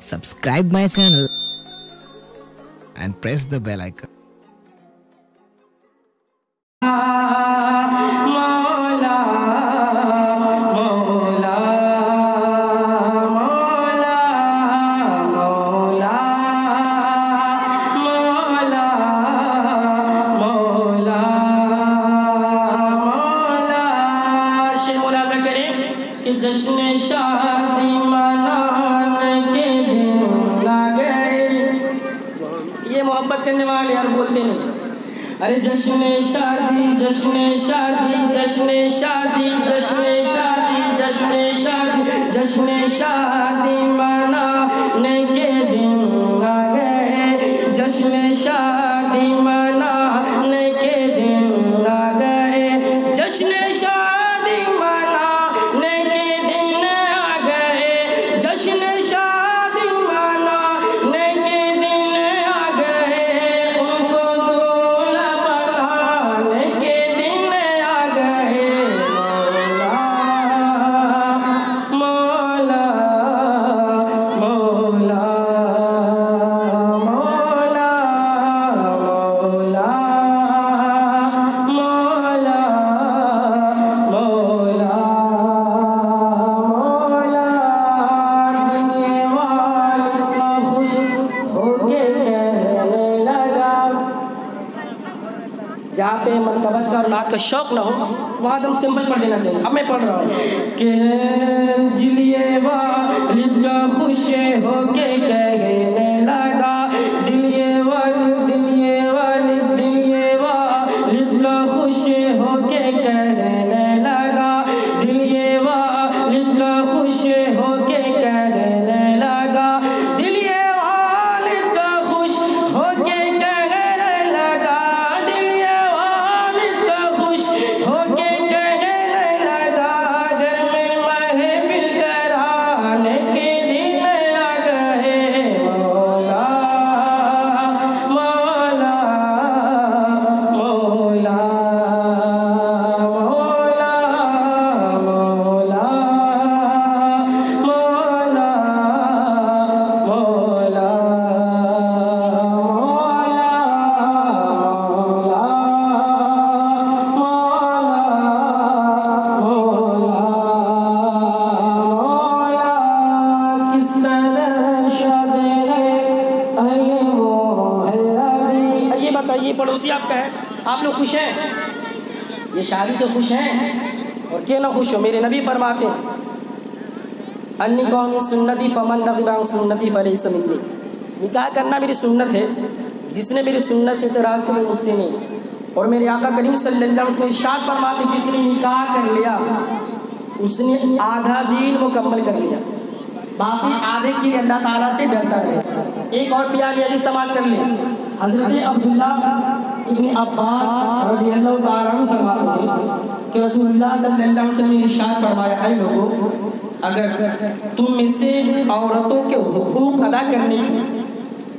subscribe my channel and press the bell icon. جشن شادی منانے کے دن آ گئے. یہ محبت کرنے والے یار بولتے نہیں. ارے جشن شادی جشن شادی جشن شادی جشن شادی جشن شادی جشن شادی منانے کے دن آ گئے. جشن شادی منانے کے دن آ گئے. جشن جہاں پہ مرتبت کا اور نعت کا شوق نہ ہو وہاں دم سمپل پڑھ دینا چاہیے. اب میں پڑھ رہا ہوں کہ جلیے والد کا خوش ہو کے کہنے لگا. دلیے والد دلیے والد دلیے والد کا خوش ہو کے کہنے لگا. دلیے والد کا خوش ہو کے کہنے لگا. دلیے والد کا خوش ہو کے یہ پڑوسی آپ کا ہے. آپ لوگ خوش ہیں؟ یہ شادی سے خوش ہیں؟ اور کیوں نہ خوش ہو؟ میرے نبی فرماتے ہیں انی قومی سنتی فمن رغب عن سنتی فلیس منی. نکاح کرنا میری سنت ہے، جس نے میری سنت سے اعتراض کیا وہ مجھ سے نہیں. اور میرے آقا کریم صلی اللہ علیہ وسلم ارشاد فرماتے جس نے نکاح کر لیا اس نے آدھا دین مکمل کر لیا، باقی آدھے کی اللہ تعالیٰ سے ڈرتا رہے. ایک اور پیاری حدیث استعمال کر لیں. حضرت عبداللہ ابن عباس رضی اللہ تعالیٰ عنہ فرماتے ہیں کہ رسول اللہ صلی اللہ علیہ وسلم نے ارشاد فرمایا اے لوگو اگر تم میں سے عورتوں کے حقوق ادا کرنے کی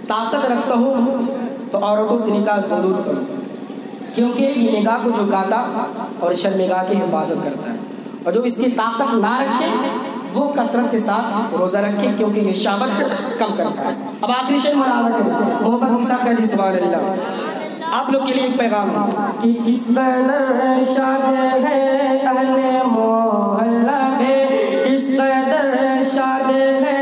طاقت رکھتا ہو تو عورتوں سے نکاح ضرور کرو، کیونکہ یہ نگاہ کو جھکاتا اور شرمگاہ کی حفاظت کرتا ہے. اور جو اس کی طاقت نہ رکھے وہ کثرت کے ساتھ روزہ رکھے کیونکہ یہ شہوت کو کم کرتا ہے. اب آخری شعر ملاحظہ کریں، محبت کے ساتھ کہہ سبحان اللہ. آپ لوگ کے لیے ایک پیغام ہے کہ کس قدر شاد ہے اہل محلہ میں، کس قدر شاد ہے